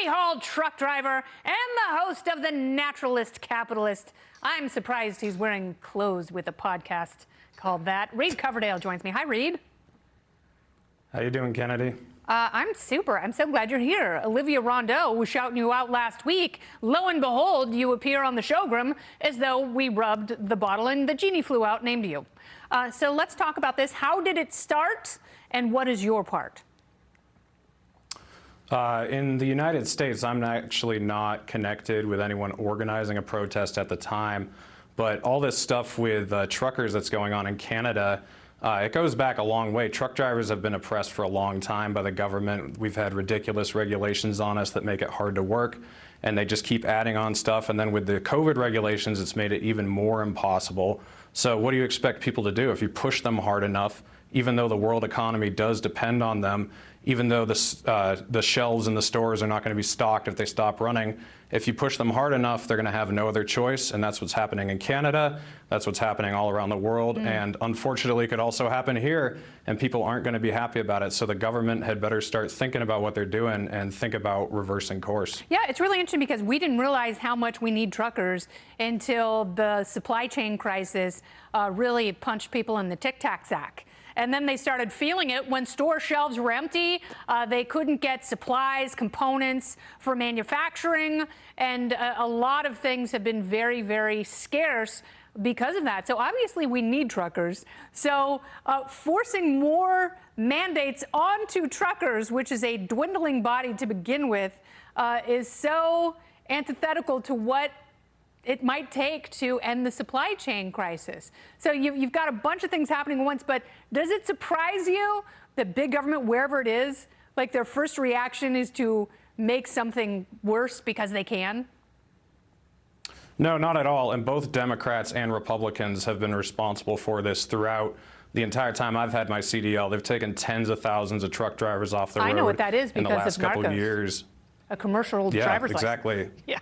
money haul truck driver and the host of The Naturalist Capitalist. I'm surprised he's wearing clothes with a podcast called that. Reed Coverdale joins me. Hi, Reed. How you doing, Kennedy? I'm super. I'm so glad you're here. Olivia Rondeau was shouting you out last week. Lo and behold, you appear on the showroom as though we rubbed the bottle and the genie flew out, named you. So let's talk about this. How did it start, and what is your part? In the United States, I'm actually not connected with anyone organizing a protest at the time, but all this stuff with truckers that's going on in Canada, it goes back a long way. Truck drivers have been oppressed for a long time by the government. We've had ridiculous regulations on us that make it hard to work, and they just keep adding on stuff. And then with the COVID regulations, it's made it even more impossible. So what do you expect people to do if you push them hard enough, even though the world economy does depend on them, even though the shelves in the stores are not going to be stocked if they stop running? If you push them hard enough, they're going to have no other choice, and that's what's happening in Canada. That's what's happening all around the world, and unfortunately, it could also happen here, and people aren't going to be happy about it. So the government had better start thinking about what they're doing and think about reversing course. Yeah, it's really interesting because we didn't realize how much we need truckers until the supply chain crisis really punched people in the tic-tac sack. And then they started feeling it when store shelves were empty. They couldn't get supplies, components for manufacturing, and a lot of things have been very, very scarce because of that. So obviously we need truckers. So forcing more mandates onto truckers, which is a dwindling body to begin with, is so antithetical to what it might take to end the supply chain crisis. So you've got a bunch of things happening at once, but does it surprise you that big government, wherever it is, like their first reaction is to make something worse because they can? No, not at all. And both Democrats and Republicans have been responsible for this throughout the entire time I've had my CDL. They've taken tens of thousands of truck drivers off the road. I know what that is in the because last of couple of Narcos. years. A commercial driver's license. Exactly. Yeah.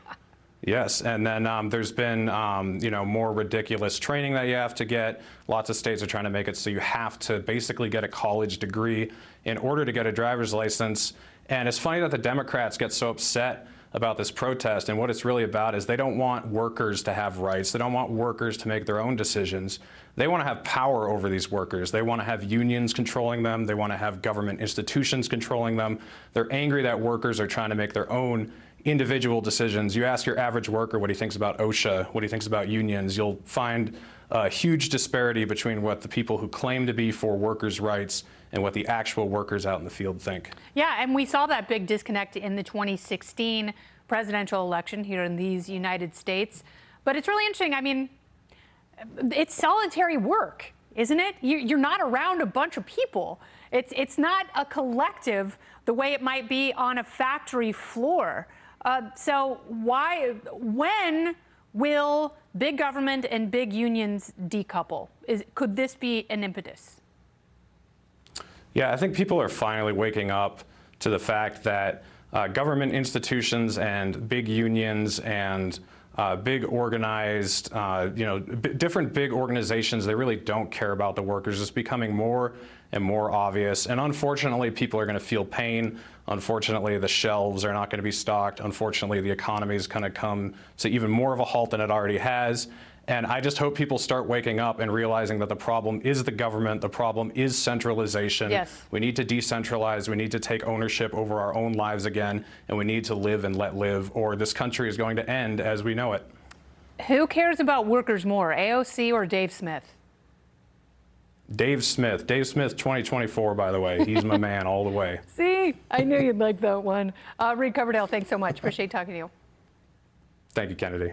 Yes, and then there's been more ridiculous training that you have to get. Lots of states are trying to make it so you have to basically get a college degree in order to get a driver's license. And it's funny that the Democrats get so upset about this protest, and what it's really about is they don't want workers to have rights. They don't want workers to make their own decisions. They want to have power over these workers. They want to have unions controlling them. They want to have government institutions controlling them. They're angry that workers are trying to make their own individual decisions. You ask your average worker what he thinks about OSHA, what he thinks about unions, you'll find a huge disparity between what the people who claim to be for workers' rights and what the actual workers out in the field think. Yeah, and we saw that big disconnect in the 2016 presidential election here in these United States. But it's really interesting. I mean, it's solitary work, isn't it? You're not around a bunch of people. It's not a collective the way it might be on a factory floor. So when will big government and big unions decouple? Could this be an impetus? Yeah, I think people are finally waking up to the fact that government institutions and big unions and big organized, different big organizations, they really don't care about the workers. It's becoming more and more obvious. And unfortunately, people are going to feel pain. Unfortunately, the shelves are not going to be stocked. Unfortunately, the economy is going to come to even more of a halt than it already has. And I just hope people start waking up and realizing that the problem is the government. The problem is centralization. Yes. We need to decentralize. We need to take ownership over our own lives again. And we need to live and let live, or this country is going to end as we know it. Who cares about workers more, AOC or Dave Smith? Dave Smith. Dave Smith 2024, by the way. He's my man all the way. See, I knew you'd like that one. Reed Coverdale, thanks so much. Appreciate talking to you. Thank you, Kennedy.